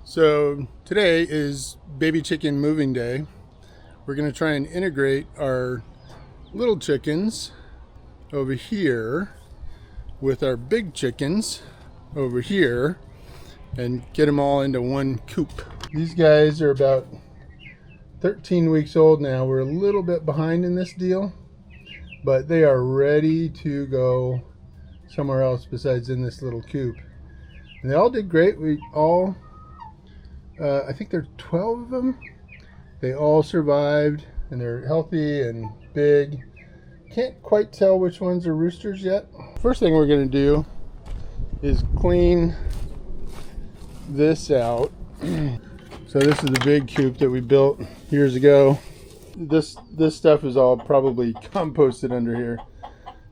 So today is baby chicken moving day. We're going to try and integrate our little chickens over here with our big chickens over here and get them all into one coop. These guys are about 13 weeks old now. We're a little bit behind in this deal, but they are ready to go somewhere else besides in this little coop. And they all did great. We all I think there are 12 of them. They all survived and they're healthy and big. Can't quite tell which ones are roosters yet. First thing we're going to do is clean this out. So this is the big coop that we built years ago. This stuff is all probably composted under here.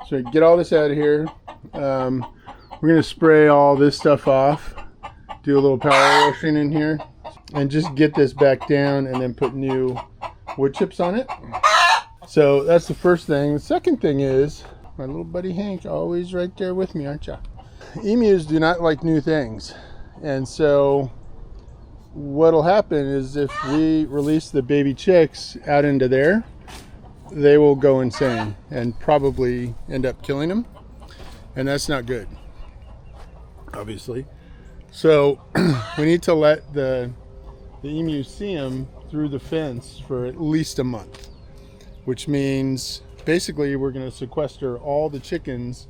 So get all this out of here. We're going to spray all this stuff off. Do a little power washing in here. And just get this back down and then put new wood chips on it. So that's the first thing. The second thing is, my little buddy Hank, always right there with me, aren't ya? Emus do not like new things. And so what'll happen is if we release the baby chicks out into there, they will go insane and probably end up killing them. And that's not good, obviously. So we need to let the emus see them through the fence for at least a month, which means basically we're going to sequester all the chickens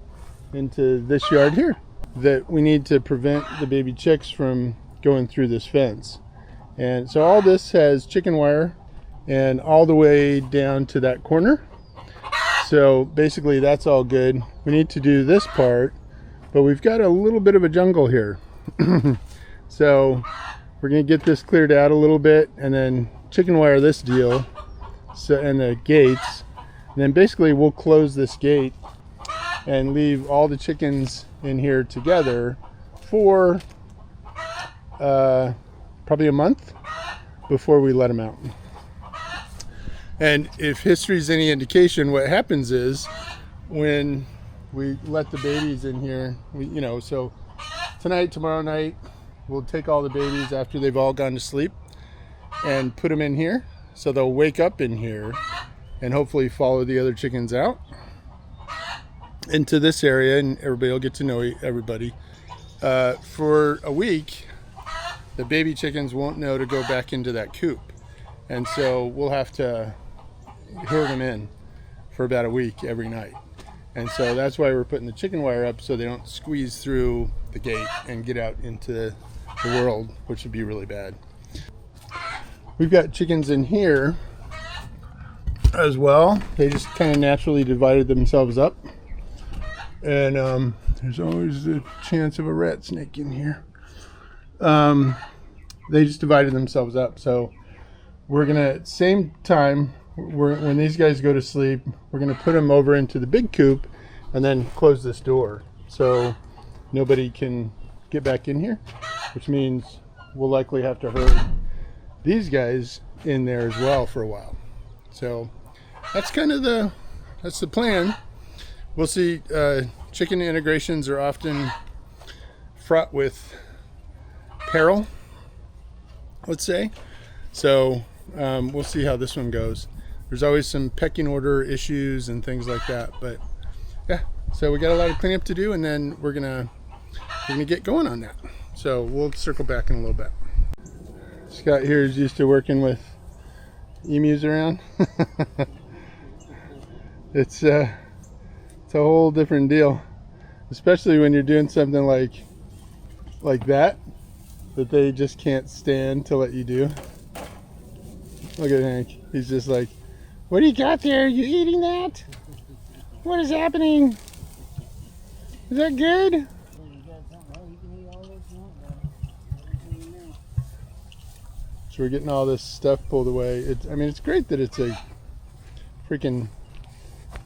into this yard here. That we need to prevent the baby chicks from going through this fence. And so all this has chicken wire and all the way down to that corner. So basically that's all good. We need to do this part, but we've got a little bit of a jungle here. So we're going to get this cleared out a little bit and then chicken wire this deal, so, and the gates. And then basically we'll close this gate and leave all the chickens in here together for probably a month before we let them out. And if history's any indication, what happens is when we let the babies in here, so tonight, tomorrow night, we'll take all the babies after they've all gone to sleep and put them in here. So they'll wake up in here and hopefully follow the other chickens out into this area, and everybody will get to know everybody. For a week, the baby chickens won't know to go back into that coop. And so we'll have to herd them in for about a week every night. And so that's why we're putting the chicken wire up, so they don't squeeze through the gate and get out into the world, which would be really bad. We've got chickens in here as well. They just kind of naturally divided themselves up. And there's always the chance of a rat snake in here. They just divided themselves up. So we're going to, at the same time, when these guys go to sleep, we're going to put them over into the big coop and then close this door so nobody can get back in here, which means we'll likely have to herd these guys in there as well for a while. So that's kind of that's the plan. We'll see. Chicken integrations are often fraught with peril, let's say. So we'll see how this one goes. There's always some pecking order issues and things like that, but yeah. So we got a lot of cleanup to do, and then we're gonna get going on that. So we'll circle back in a little bit. Scott here is used to working with emus around. It's a whole different deal, especially when you're doing something like that they just can't stand to let you do. Look at Hank. He's just like, what do you got there? You eating that? What is happening? Is that good? So we're getting all this stuff pulled away. It's great that it's a freaking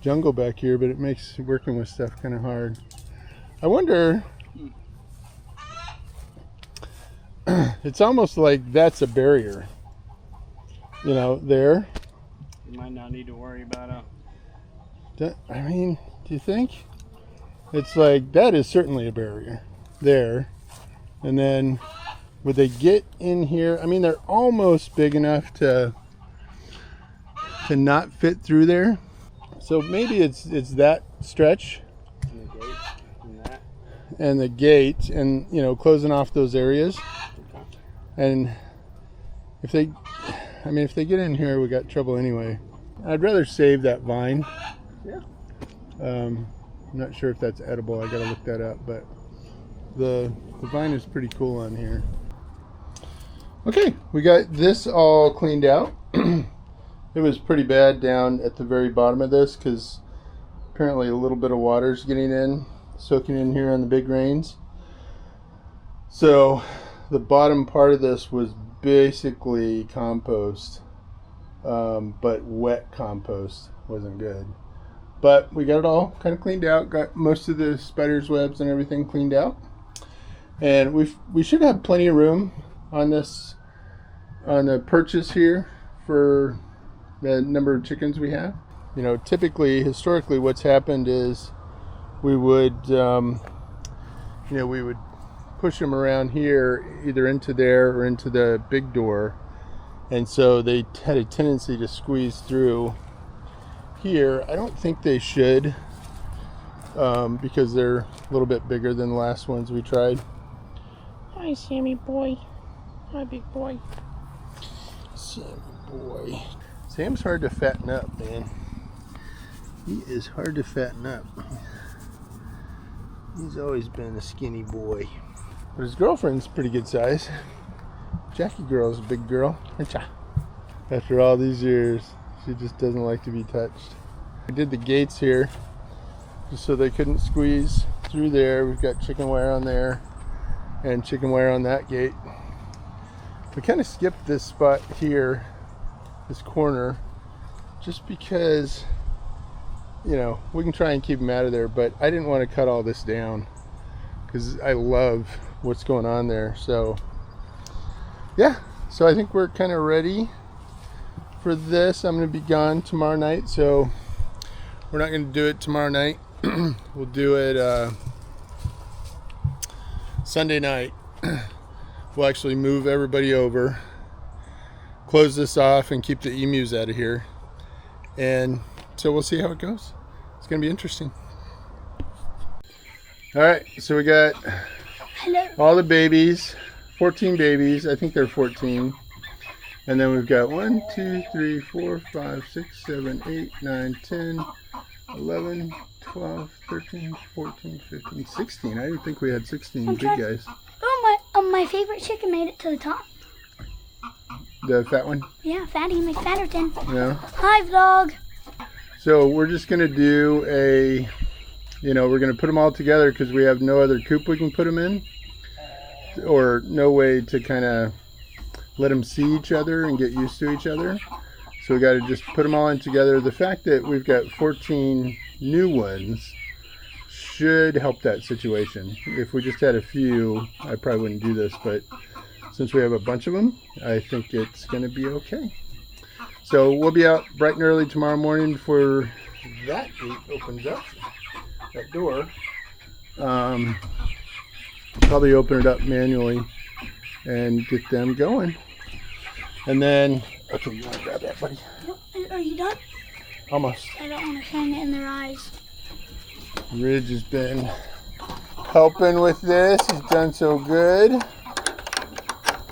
jungle back here, but it makes working with stuff kind of hard. I wonder, it's almost like that's a barrier, there. You might not need to worry about do you think? It's like, that is certainly a barrier there. And then would they get in here? I mean, they're almost big enough to not fit through there. So maybe it's that stretch. And the gate and that. And the gate, and you know, closing off those areas. Okay. And if they get in here, we got trouble anyway. I'd rather save that vine. Yeah. I'm not sure if that's edible. I gotta look that up, but the vine is pretty cool on here. Okay, we got this all cleaned out. It was pretty bad down at the very bottom of this because apparently a little bit of water's getting in, soaking in here on the big rains. So the bottom part of this was basically compost, but wet compost. Wasn't good. But we got it all kind of cleaned out, got most of the spider's webs and everything cleaned out. And we should have plenty of room on this, on the perches here for the number of chickens we have. You know, typically, historically, what's happened is we would, we would push them around here, either into there or into the big door. And so they had a tendency to squeeze through here. I don't think they should, because they're a little bit bigger than the last ones we tried. Hi, Sammy boy. Hi, big boy. Sammy boy. Sam's hard to fatten up, man. He is hard to fatten up. He's always been a skinny boy. But his girlfriend's pretty good size. Jackie girl's a big girl. After all these years, she just doesn't like to be touched. I did the gates here just so they couldn't squeeze through there. We've got chicken wire on there and chicken wire on that gate. We kind of skipped this spot here, this corner, just because, you know, we can try and keep them out of there, but I didn't want to cut all this down because I love what's going on there. So yeah, so I think we're kind of ready for this. I'm going to be gone tomorrow night, so we're not going to do it tomorrow night. We'll do it Sunday night. We'll actually move everybody over, close this off, and keep the emus out of here. And so we'll see how it goes. It's going to be interesting. All right, so we got all the babies, 14 babies. I think they're 14. And then we've got 1, 2, 3, 4, 5, 6, 7, 8, 9, 10, 11, 12, 13, 14, 15, 16. I didn't think we had 16 big guys. Oh, my favorite chicken made it to the top. The fat one? Yeah, Fatty McFatterton. Yeah. Hi, vlog. So we're just going to do a, we're going to put them all together because we have no other coop we can put them in. Or no way to kind of let them see each other and get used to each other. So we got to just put them all in together. The fact that we've got 14 new ones should help that situation. If we just had a few, I probably wouldn't do this, but since we have a bunch of them, I think it's going to be okay. So we'll be out bright and early tomorrow morning before that gate opens up, that door. Probably open it up manually and get them going. And then, okay, you want to grab that, buddy? Are you done? Almost. I don't want to shine it in their eyes. Ridge has been helping with this. He's done so good.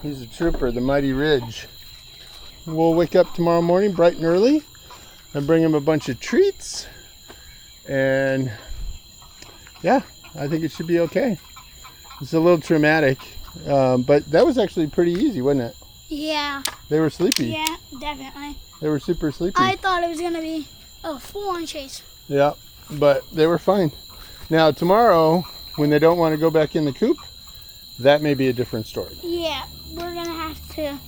He's a trooper, the mighty Ridge. We'll wake up tomorrow morning bright and early and bring him a bunch of treats. And yeah, I think it should be okay. It's a little traumatic, but that was actually pretty easy, wasn't it? Yeah. They were sleepy. Yeah, definitely. They were super sleepy. I thought it was going to be a full-on chase. Yeah, but they were fine. Now, tomorrow, when they don't want to go back in the coop, that may be a different story. Yeah, we're going to have to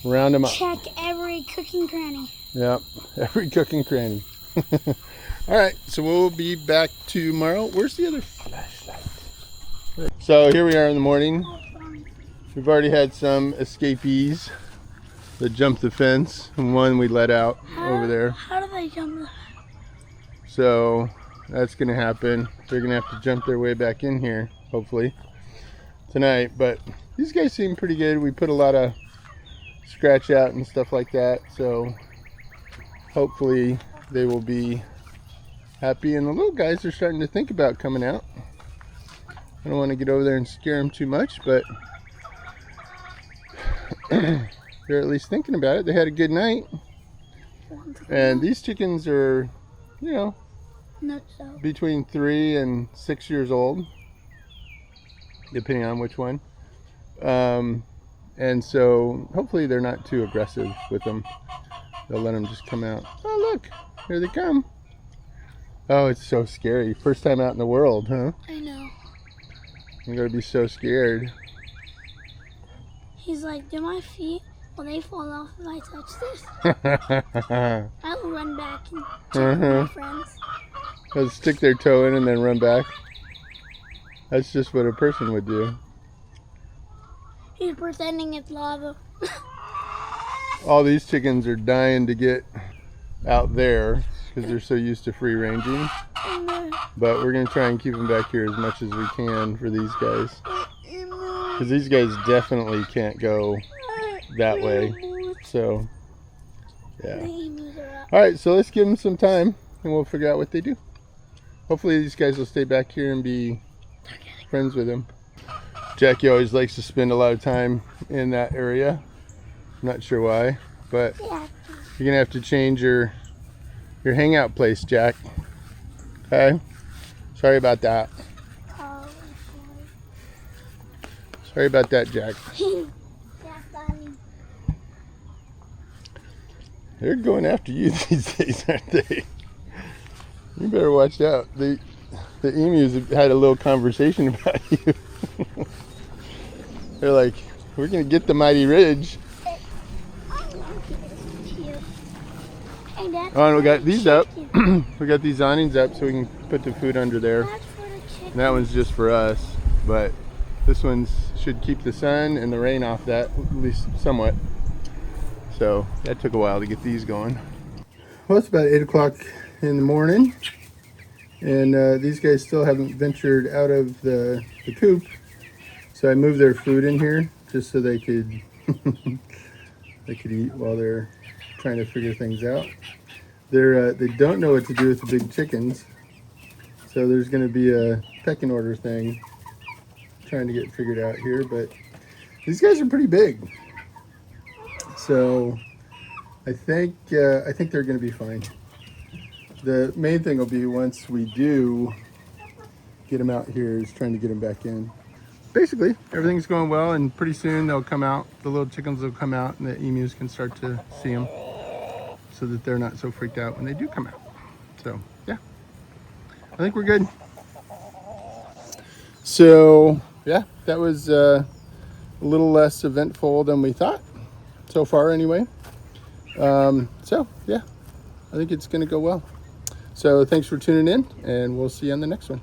round them up. Check every cooking cranny. Yeah, every cooking cranny. All right, so we'll be back tomorrow. Where's the other flashlight? So here we are in the morning. We've already had some escapees that jumped the fence, and one we let out over there. How do they jump the fence? So that's going to happen. They're going to have to jump their way back in here, hopefully. tonight, but these guys seem pretty good. We put a lot of scratch out and stuff like that, so hopefully they will be happy. And the little guys are starting to think about coming out. I don't want to get over there and scare them too much, but they're at least thinking about it. They had a good night. And these chickens are, you know, between 3 and 6 years old, depending on which one. And so hopefully they're not too aggressive with them. They'll let them just come out. Oh, look, here they come. Oh, it's so scary. First time out in the world, huh? I know. I'm gonna be so scared. He's like, do my feet, will they fall off if I touch this? I will run back and check with my friends. They'll stick their toe in and then run back. That's just what a person would do. He's pretending it's lava. All these chickens are dying to get out there because they're so used to free ranging. But we're going to try and keep them back here as much as we can for these guys. Because these guys definitely can't go that way. So, yeah. Alright, so let's give them some time and we'll figure out what they do. Hopefully these guys will stay back here and be friends with them. Jackie always likes to spend a lot of time in that area. I'm not sure why, but you're going to have to change your hangout place, Jack. Okay? Sorry about that. Sorry about that, Jack. They're going after you these days, aren't they? You better watch out. The emus have had a little conversation about you. They're like, we're going to get the mighty ridge. Oh, and we got these up. We got these awnings up so we can put the food under there. And that one's just for us, but this one should keep the sun and the rain off that, at least somewhat. So that took a while to get these going. Well, it's about 8 o'clock in the morning, and these guys still haven't ventured out of the coop. So I moved their food in here just so they could they could eat while they're trying to figure things out. They don't know what to do with the big chickens, so there's going to be a pecking order thing trying to get figured out here. But these guys are pretty big, so I think they're going to be fine. The main thing will be once we do get them out here is trying to get them back in. Basically, everything's going well, and pretty soon they'll come out. The little chickens will come out, and the emus can start to see them, so that they're not so freaked out when they do come out. So, yeah, I think we're good. So, yeah, that was a little less eventful than we thought, so far anyway. So, yeah, I think it's going to go well. So, thanks for tuning in, and we'll see you on the next one.